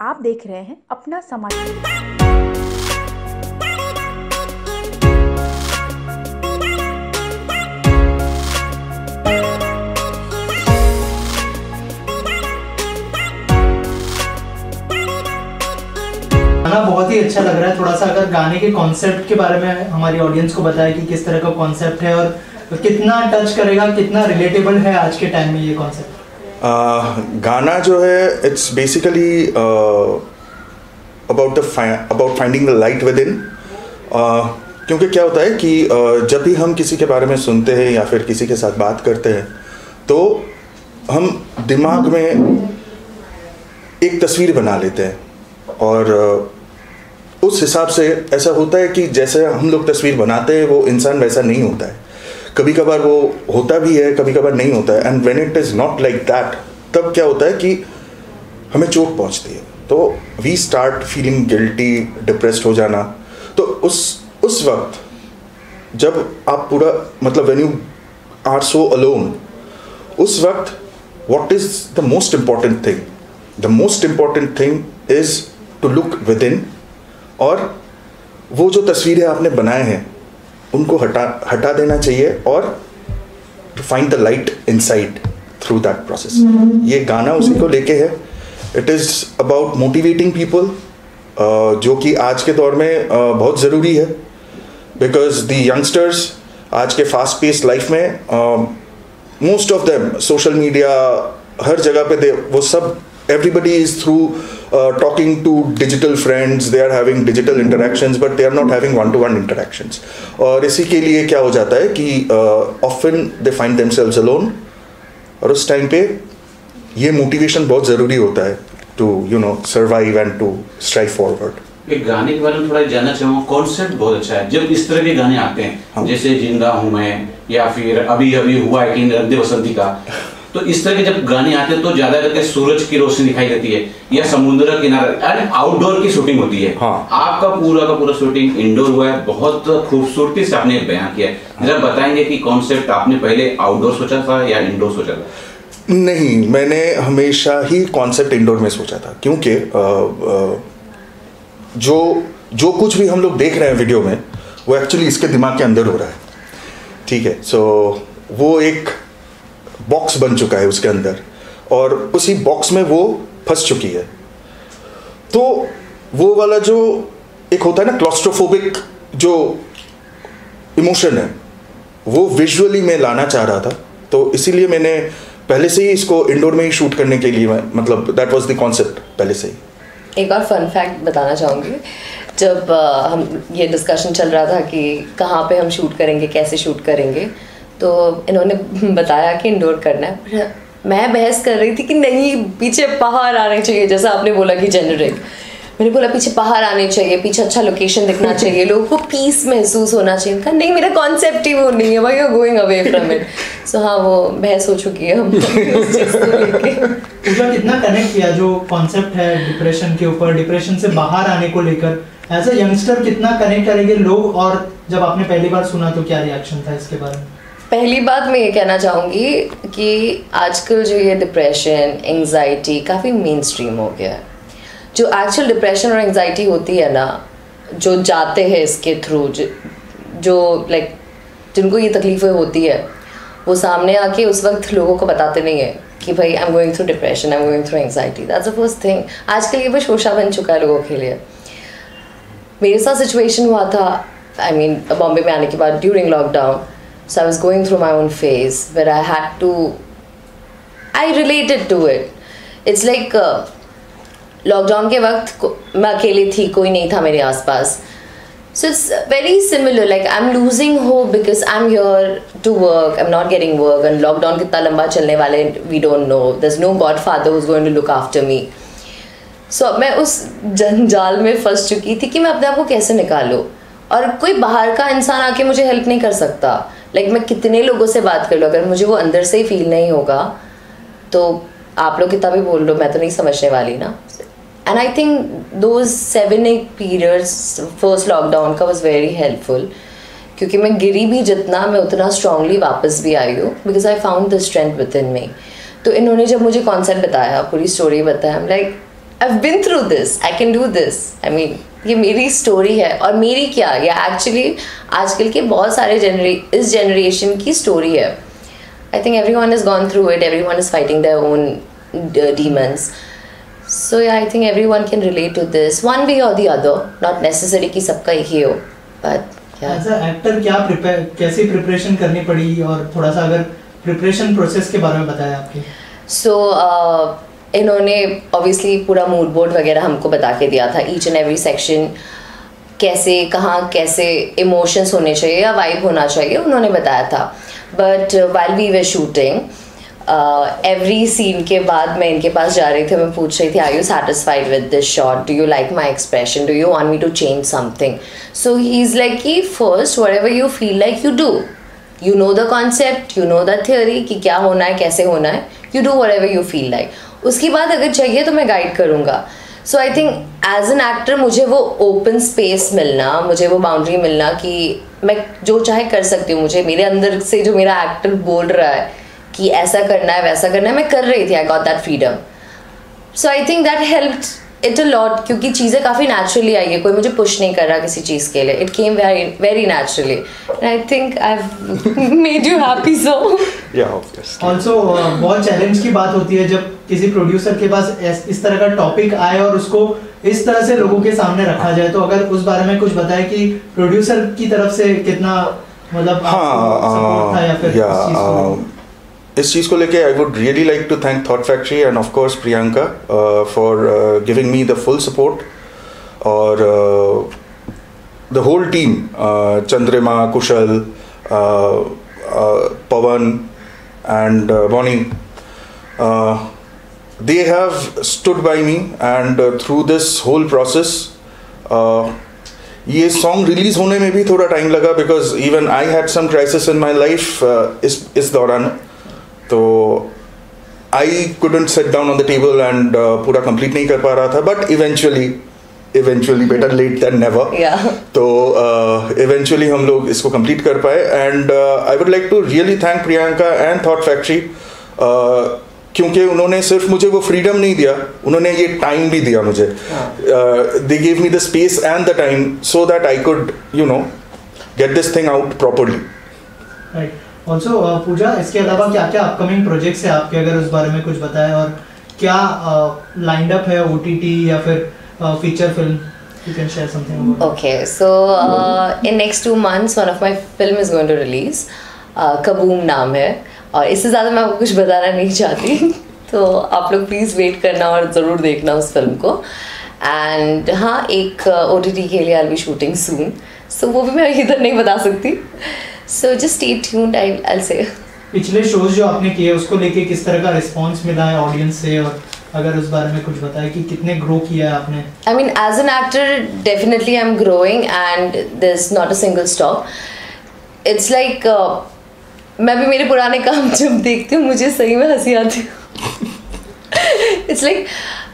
आप देख रहे हैं अपना समाचार। गाना बहुत ही अच्छा लग रहा है। थोड़ा सा अगर गाने के कॉन्सेप्ट के बारे में हमारी ऑडियंस को बताया कि किस तरह का कॉन्सेप्ट है और कितना टच करेगा, कितना रिलेटेबल है आज के टाइम में ये कॉन्सेप्ट। गाना जो है it's basically about finding the light with in. क्योंकि क्या होता है कि जब भी हम किसी के बारे में सुनते हैं या फिर किसी के साथ बात करते हैं तो हम दिमाग में एक तस्वीर बना लेते हैं और उस हिसाब से ऐसा होता है कि जैसे हम लोग तस्वीर बनाते हैं वो इंसान वैसा नहीं होता है। कभी कभार वो होता भी है, कभी कभार नहीं होता है। And when it is not like that, तब क्या होता है कि हमें चोट पहुंचती है, तो we start feeling guilty, depressed हो जाना। तो उस वक्त जब आप पूरा मतलब when you are so alone, उस वक्त what is the most important thing? The most important thing is to look within, और वो जो तस्वीरें आपने बनाए हैं उनको हटा देना चाहिए और to find the light inside through that process. ये गाना उसी को लेके है। It is about motivating people, जो कि आज के दौर में बहुत ज़रूरी है, बिकॉज द यंगस्टर्स आज के फास्ट पेस लाइफ में most of them social media हर जगह पे वो सब everybody is through talking to digital friends, they are having digital interactions but they are not having one-to-one interactions। और इसी के लिए क्या हो जाता है कि often they find themselves alone, और उस टाइम पे ये मोटिवेशन बहुत ज़रूरी होता है to survive and to strive forward। एक गाने के बारे में थोड़ा जानना चाहूँगा। कॉन्सेप्ट बहुत अच्छा है। जब इस तरह के गाने आते हैं, हाँ, जैसे जिंदा हूँ मैं, या फिर अभी अभी हुआ है कि रद्द बसंती का, तो इस तरह के जब गाने आते हैं तो ज्यादा करके सूरज की रोशनी दिखाई देती है या समुद्र किनारे, अरे आउटडोर की शूटिंग होती है। हाँ। आपका पूरा का पूरा शूटिंग इंडोर हुआ है, बहुत खूबसूरती से आपने बयां किया है। जरा बताएंगे कि कॉन्सेप्ट आपने पहले आउटडोर सोचा था या इंडोर सोचा था? नहीं, मैंने हमेशा ही कॉन्सेप्ट इंडोर में सोचा था, क्योंकि जो कुछ भी हम लोग देख रहे हैं वीडियो में वो एक्चुअली इसके दिमाग के अंदर हो रहा है। ठीक है, सो वो एक बॉक्स बन चुका है उसके अंदर और उसी बॉक्स में वो फंस चुकी है। तो वो वाला जो एक होता है ना क्लॉस्ट्रोफोबिक जो इमोशन है, वो विजुअली मैं लाना चाह रहा था। तो इसीलिए मैंने पहले से ही इसको इंडोर में ही शूट करने के लिए मतलब दैट वाज द कॉन्सेप्ट पहले से ही। एक और फन फैक्ट बताना चाहूँगी। जब हम ये डिस्कशन चल रहा था कि कहाँ पे हम शूट करेंगे, कैसे शूट करेंगे, तो इन्होंने बताया कि इंडोर करना है, पर मैं बहस कर रही थी कि नहीं, पीछे पहाड़ आने चाहिए, जैसा आपने बोला कि जेनरिक। मैंने बोला पीछे पहाड़ आने चाहिए, पीछे अच्छा लोकेशन दिखना चाहिए, लोगों को पीस महसूस होना चाहिए। कहा नहीं, मेरा कॉन्सेप्ट ही वो नहीं है, भाई you are going away from it. So हाँ, वो बहस हो चुकी है हम उस चीज़ को लेके। उसका कितना कनेक्ट किया जो कॉन्सेप्ट है डिप्रेशन के ऊपर, डिप्रेशन से बाहर आने को लेकर एज अ यंगस्टर कितना कनेक्ट करेंगे लोग, और जब आपने पहली बार सुना तो क्या रिएक्शन था इसके बारे में? पहली बात मैं ये कहना चाहूँगी कि आजकल जो ये डिप्रेशन, एंजाइटी काफ़ी मेन स्ट्रीम हो गया है। जो एक्चुअल डिप्रेशन और एंजाइटी होती है ना, जो जाते हैं इसके थ्रू, जो लाइक जिनको ये तकलीफ़ें होती है, वो सामने आके उस वक्त लोगों को बताते नहीं है कि भाई I am going through depression, I am going through anxiety. That's the first thing. आजकल ये बस शोशा बन चुका है लोगों के लिए। मेरे साथ सिचुएशन हुआ था, आई मीन बॉम्बे में आने के बाद during lockdown. So I was going through my own phase where I related to it. It's like lockdown के वक्त मैं अकेली थी, कोई नहीं था मेरे आसपास. So it's very similar. Like I'm losing hope because I'm here to work. I'm not getting work. And lockdown कितना लंबा चलने वाले we don't know. There's no godfather who's going to look after me. So मैं उस जंजाल में फंस चुकी थी कि मैं अपने आप को कैसे निकालूँ, और कोई बाहर का इंसान आके मुझे हेल्प नहीं कर सकता। मैं कितने लोगों से बात कर लूँ, अगर मुझे वो अंदर से ही फील नहीं होगा तो आप लोग कितना भी बोल लो, मैं तो नहीं समझने वाली ना। And I think those 7-8 periods first lockdown का वॉज वेरी हेल्पफुल, क्योंकि मैं गिरी भी जितना, मैं उतना स्ट्रांगली वापस भी आई हूँ, because I found the strength within me. तो इन्होंने जब मुझे कॉन्सेप्ट बताया, पूरी स्टोरी बताया, I'm like I've been through this, I can do this. I mean, ये मेरी स्टोरी है, और मेरी क्या, ये एक्चुअली आजकल के बहुत सारे इस जनरेशन की स्टोरी है. I think everyone has gone through it, everyone is fighting their own demons. So yeah, I think everyone can relate to this one way or the other, not necessary कि सबका एक ही हो, but yeah. As an actor कैसी preparation करनी पड़ी, और थोड़ा सा अगर प्रिपरेशन प्रोसेस के बारे में बताया आपके. So इन्होंने ऑब्वियसली पूरा मूड बोर्ड वगैरह हमको बता के दिया था, ईच एंड एवरी सेक्शन कैसे कहाँ कैसे इमोशंस होने चाहिए या वाइब होना चाहिए उन्होंने बताया था. But while we were shooting, every scene के बाद मैं इनके पास जा रही थी, मैं पूछ रही थी are you satisfied with this shot, do you like my expression, do you want me to change something. So he is like कि first whatever you feel like you do, you know the concept, you know the theory कि क्या होना है कैसे होना है, you do whatever you feel like. उसके बाद अगर चाहिए तो मैं गाइड करूँगा. So I think as an actor मुझे वो ओपन स्पेस मिलना, मुझे वो बाउंड्री मिलना कि मैं जो चाहे कर सकती हूँ. मुझे मेरे अंदर से जो मेरा एक्टर बोल रहा है कि ऐसा करना है वैसा करना है, मैं कर रही थी. I got that freedom. So I think that helped it a lot, क्योंकि चीज़ें काफ़ी नेचुरली आई है, कोई मुझे पुश नहीं कर रहा किसी चीज़ के लिए. It came very very naturally. And I think I have made you happy. So also बहुत चैलेंज की बात होती है जब किसी प्रोड्यूसर के पास इस तरह का टॉपिक आए और उसको इस तरह से लोगों के सामने रखा जाए. तो अगर उस बारे में कुछ बताए कि प्रोड्यूसर की तरफ से कितना मतलब सपोर्ट था, या फिर इस चीज़ को लेके I would really like to thank Thought Factory and of course Priyanka for giving me the full support, और the whole team, Chandrima, Kushal, Pawan and Bonnie, they have stood by me and through this whole process. ये song release होने में भी थोड़ा time लगा because even I had some crisis in my life इस दौरान. तो I couldn't sit down on the table and पूरा कंप्लीट नहीं कर पा रहा था, but eventually better late than never. तो इवेंचुअली हम लोग इसको कंप्लीट कर पाए. And I would like to really thank Priyanka and Thought Factory, क्योंकि उन्होंने सिर्फ मुझे वो फ्रीडम नहीं दिया, उन्होंने ये टाइम भी दिया मुझे. They give me the space and the time so that I could get this thing out properly. Also Pooja, इसके अलावा क्या क्या अपकमिंग प्रोजेक्ट्स है आपके, अगर उस बारे में कुछ बताएं, और क्या लाइंड अप है ओटीटी या फिर feature film, you can share something about it. Okay, so in next 2 months one of my film is going to release. Kaboom नाम है, और इससे ज़्यादा मैं आपको कुछ बताना नहीं चाहती. तो आप लोग प्लीज़ वेट करना और ज़रूर देखना उस फिल्म को. एंड हाँ, एक OTT के लिए आई विल बी शूटिंग सून, सो वो भी मैं इधर नहीं बता सकती. So just stay tuned, I will say. पिछले शोज जो आपने किए उसको लेके किस तरह का रिस्पांस मिला है ऑडियंस से, और अगर उस बारे में कुछ बताएं कि कितने ग्रो किया है आपने. I mean as an actor definitely I am growing and there is not a single stop. It's like मैं भी मेरे पुराने काम जब देखती हूँ मुझे सही में हंसी आती है. It's like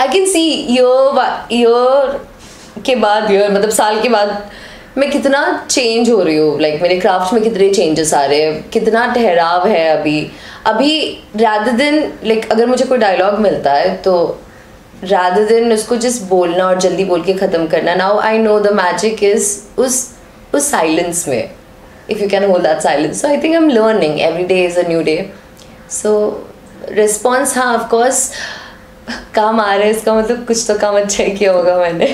I can see year के बाद मतलब साल के बाद मैं कितना चेंज हो रही हूँ. लाइक मेरे क्राफ्ट में कितने चेंजेस आ रहे हैं, कितना ठहराव है अभी rather than like अगर मुझे कोई डायलॉग मिलता है तो rather than उसको जस्ट बोलना और जल्दी बोल के ख़त्म करना, now I know the magic is उस साइलेंस में, if you can hold that silence. So I think I'm learning, every day is a new day. So response, हाँ of course काम आ रहा है, इसका मतलब कुछ तो काम अच्छा ही किया होगा मैंने.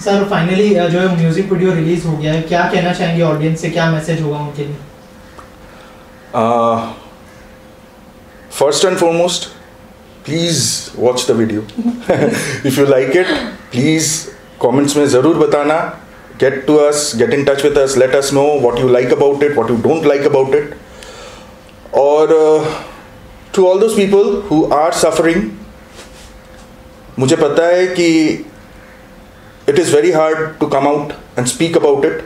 सर फाइनली जो है म्यूजिक वीडियो रिलीज हो गया है, क्या कहना चाहेंगे ऑडियंस से, क्या मैसेज होगा उनके लिए? First and foremost, please watch the video. If you like it, please comments में ज़रूर बताना. Get to us, get in touch with us, let us know what you like about it, what you don't like about it. और to all those people who are suffering, मुझे पता है कि it is very hard to come out and speak about it.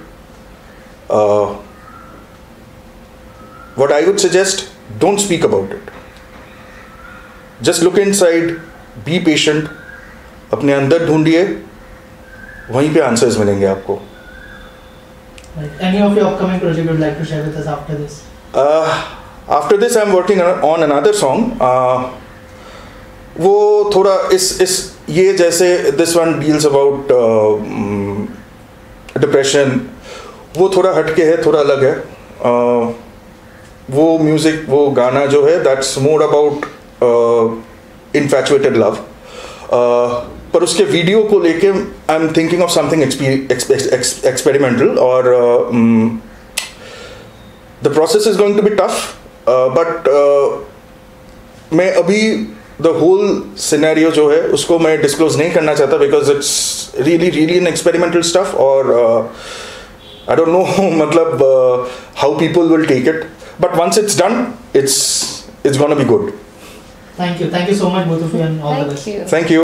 What I would suggest, don't speak about it. Just look inside, be patient, अपने अंदर ढूंढिए, वहीं पे answers मिलेंगे आपको. Any of your upcoming project you'd like to share with us after this? After this, I'm working on another song. वो थोड़ा इस ये जैसे this one deals about depression, वो थोड़ा हटके है, थोड़ा अलग है। वो म्यूजिक, वो गाना जो है that's more about infatuated love, पर उसके वीडियो को लेके I am thinking of something experimental, और the process is going to be tough, but मैं अभी द होल सिनेरियो जो है उसको मैं डिस्क्लोज नहीं करना चाहता, because it's really an experimental stuff, और आई डोंट नो मतलब how people will take it, but once it's done it's gonna be good. Thank you so much both of you, and all the best. Thank you. Thank you.